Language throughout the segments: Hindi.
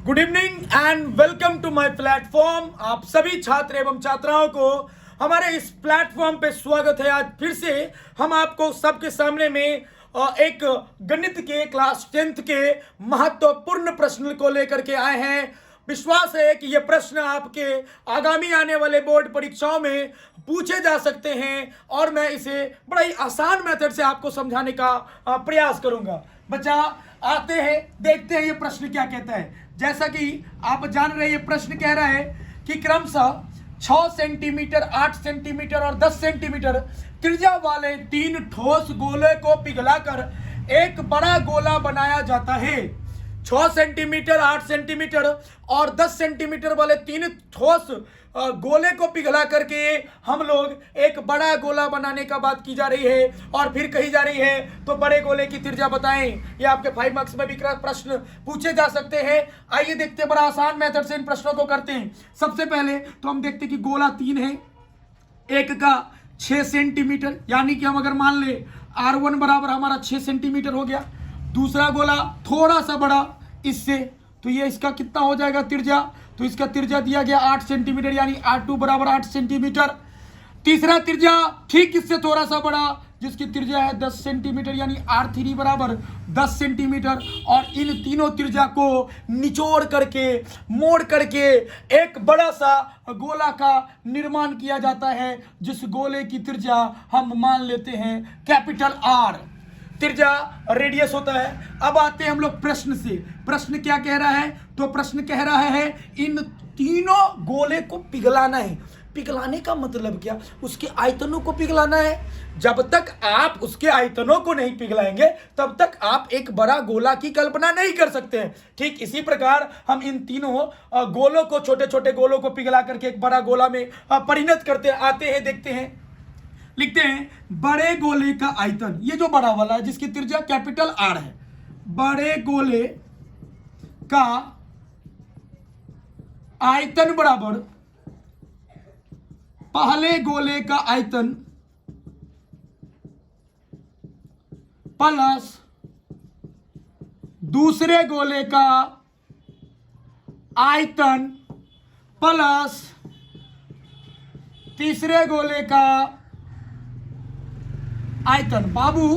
Good evening and welcome to my platform. आप सभी छात्र एवं छात्राओं को हमारे इस प्लेटफॉर्म पे स्वागत है। आज फिर से हम आपको सबके सामने में एक गणित के क्लास 10th के महत्वपूर्ण प्रश्न को लेकर के आए हैं। विश्वास है कि ये प्रश्न आपके आगामी आने वाले बोर्ड परीक्षाओं में पूछे जा सकते हैं और मैं इसे बड़ा ही आसान मेथड से आपको समझाने का प्रयास करूंगा। बच्चा आते हैं, देखते हैं ये प्रश्न क्या कहता है। जैसा कि आप जान रहे हैं, ये प्रश्न कह रहा है कि क्रमशः 6 सेंटीमीटर, 8 सेंटीमीटर और 10 सेंटीमीटर त्रिज्या वाले 3 ठोस गोले को पिघलाकर एक बड़ा गोला बनाया जाता है। 6 सेंटीमीटर, 8 सेंटीमीटर और 10 सेंटीमीटर वाले 3 ठोस गोले को पिघला करके हम लोग एक बड़ा गोला बनाने का बात की जा रही है और फिर कही जा रही है तो बड़े गोले की त्रिज्या बताएं। ये आपके 5 मार्क्स में भी प्रश्न पूछे जा सकते हैं। आइए देखते हैं, बड़ा आसान मेथड से इन प्रश्नों को करते हैं। सबसे पहले तो हम देखते हैं कि गोला 3 है, एक का 6 सेंटीमीटर, यानी कि हम अगर मान ले R1 बराबर हमारा 6 सेंटीमीटर हो गया। दूसरा गोला थोड़ा सा बड़ा इससे, तो ये इसका कितना हो जाएगा त्रिज्या, तो इसका त्रिज्या दिया गया 8 सेंटीमीटर, यानी R2 बराबर 8 सेंटीमीटर। तीसरा त्रिज्या ठीक इससे थोड़ा सा बड़ा जिसकी त्रिज्या है 10 सेंटीमीटर, यानी R3 बराबर 10 सेंटीमीटर। और इन तीनों त्रिज्या को निचोड़ करके, मोड़ करके एक बड़ा सा गोला का निर्माण किया जाता है, जिस गोले की त्रिज्या हम मान लेते हैं कैपिटल R। त्रिज्या रेडियस होता है। अब आते हैं हम लोग प्रश्न से। प्रश्न क्या कह रहा है, तो प्रश्न कह रहा है इन तीनों गोले को पिघलाना है। पिघलाने का मतलब क्या, उसके आयतनों को पिघलाना है। जब तक आप उसके आयतनों को नहीं पिघलाएंगे तब तक आप एक बड़ा गोला की कल्पना नहीं कर सकते हैं। ठीक इसी प्रकार हम इन तीनों गोलों को, छोटे छोटे गोलों को पिघला करके एक बड़ा गोला में परिणत करते आते हैं। देखते हैं, लिखते हैं बड़े गोले का आयतन, ये जो बड़ा वाला है जिसकी त्रिज्या कैपिटल R है, बड़े गोले का आयतन बराबर पहले गोले का आयतन प्लस दूसरे गोले का आयतन प्लस तीसरे गोले का आयतन। बाबू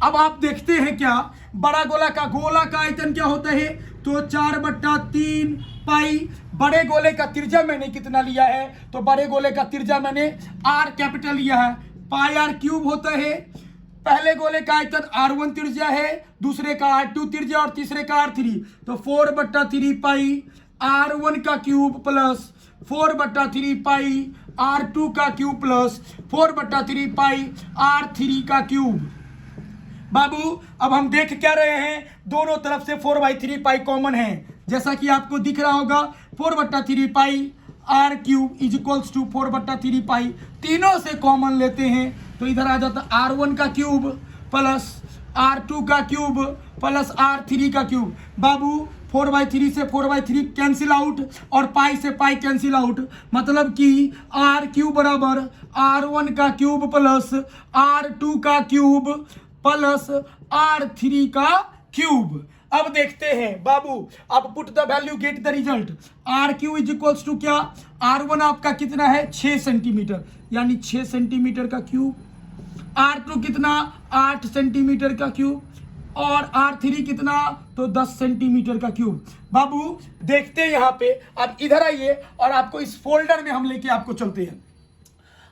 अब आप देखते हैं क्या, बड़ा गोला का आयतन क्या होता है, तो 4/3 पाई। बड़े गोले का त्रिज्या मैंने कितना लिया है, तो बड़े गोले का त्रिज्या मैंने R कैपिटल लिया है, पाई R क्यूब होता है। पहले गोले का आयतन R1 त्रिज्या है, दूसरे का R2 त्रिज्या और तीसरे का R3, तो 4/3 पाई R1 का क्यूब प्लस 4/3 पाई R2 का क्यूब प्लस 4/3 पाई R3 का क्यूब। बाबू अब हम देख क्या रहे हैं, दोनों तरफ से 4/3 पाई कॉमन है, जैसा कि आपको दिख रहा होगा। 4/3 pi R cube is equals to 4/3 pi, तीनों से कॉमन लेते हैं तो इधर आ जाता R1 का क्यूब प्लस R2 का क्यूब प्लस R3 का क्यूब। बाबू 4/3 से 4/3 कैंसिल आउट और पाई से पाई कैंसिल आउट, मतलब कि R क्यूब बराबर R1 का क्यूब प्लस R2 का क्यूब प्लस R3 का क्यूब। अब देखते हैं बाबू, अब put the value get the result. R cube is equals to क्या, R1 आपका कितना है 6 सेंटीमीटर, यानी 6 सेंटीमीटर का क्यूब। R2 कितना 8 सेंटीमीटर का क्यूब और R3 कितना, तो 10 सेंटीमीटर का क्यूब। बाबू देखते हैं यहाँ पे, अब इधर आइए और आपको इस फोल्डर में हम लेके आपको चलते हैं।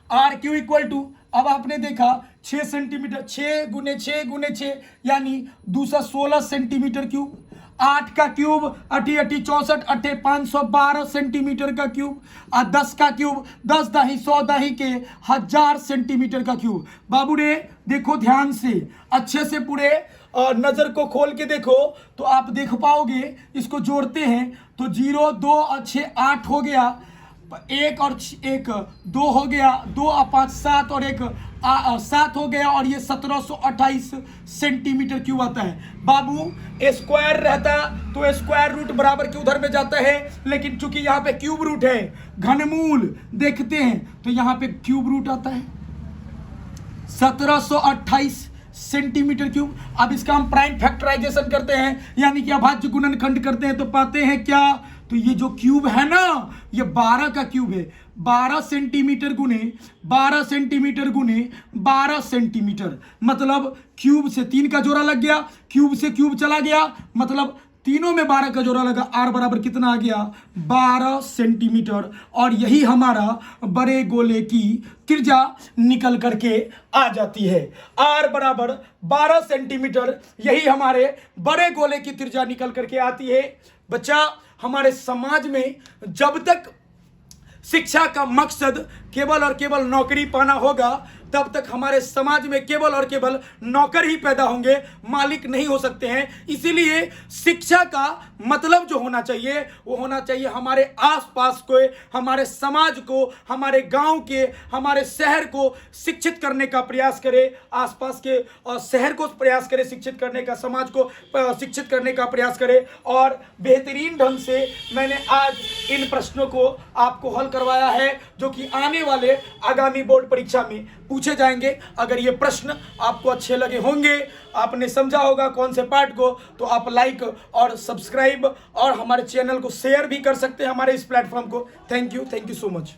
R क्यू इक्वल टू, अब आपने देखा 6 सेंटीमीटर, 6 गुने 6 गुने 6 यानी 216 सेंटीमीटर क्यूब। 8 का क्यूब 8 8 64 8 512 सेंटीमीटर का क्यूब और 10 का क्यूब 10 दाही 100 दाही के 1000 सेंटीमीटर का क्यूब। बाबू रे देखो ध्यान से, अच्छे से पूरे नजर को खोल के देखो तो आप देख पाओगे। इसको जोड़ते हैं तो 0 2 और 6 8 हो गया, 1 और 1 2 हो गया, 2 और 5 7 और 1 7 हो गया और ये 1728 सेंटीमीटर क्यूब आता है। बाबू स्क्वायर रहता तो स्क्वायर रूट बराबर के उधर में जाता है, लेकिन चूंकि यहाँ पे क्यूब रूट है, घनमूल देखते हैं तो यहाँ पे क्यूब रूट आता है 1728 सेंटीमीटर क्यूब। अब इसका हम प्राइम फैक्टराइजेशन करते हैं, यानी कि अभाज्य गुणनखंड करते हैं, तो पाते हैं क्या, तो ये जो क्यूब है ना, ये 12 का क्यूब है। 12 सेंटीमीटर गुने 12 सेंटीमीटर गुने 12 सेंटीमीटर, मतलब क्यूब से 3 का जोड़ा लग गया, क्यूब से क्यूब चला गया, मतलब तीनों में 12 का जोड़ा लगा। आर बराबर कितना आ गया, 12 सेंटीमीटर। और यही हमारा बड़े गोले की त्रिज्या निकल करके आ जाती है। आर बराबर 12 सेंटीमीटर, यही हमारे बड़े गोले की त्रिज्या निकल करके आती है। बच्चा, हमारे समाज में जब तक शिक्षा का मकसद केवल और केवल नौकरी पाना होगा, तब तक हमारे समाज में केवल और केवल नौकर ही पैदा होंगे, मालिक नहीं हो सकते हैं। इसीलिए शिक्षा का मतलब जो होना चाहिए वो होना चाहिए हमारे आसपास को, हमारे समाज को, हमारे गांव के, हमारे शहर को शिक्षित करने का प्रयास करे, आसपास के शहर को प्रयास करे शिक्षित करने का, समाज को शिक्षित करने का प्रयास करे। और बेहतरीन ढंग से मैंने आज इन प्रश्नों को आपको हल करवाया है, जो कि आने वाले आगामी बोर्ड परीक्षा में पूछे जाएंगे। अगर ये प्रश्न आपको अच्छे लगे होंगे, आपने समझा होगा कौन से पार्ट को, तो आप लाइक और सब्सक्राइब और हमारे चैनल को शेयर भी कर सकते हैं, हमारे इस प्लेटफॉर्म को। Thank you so much.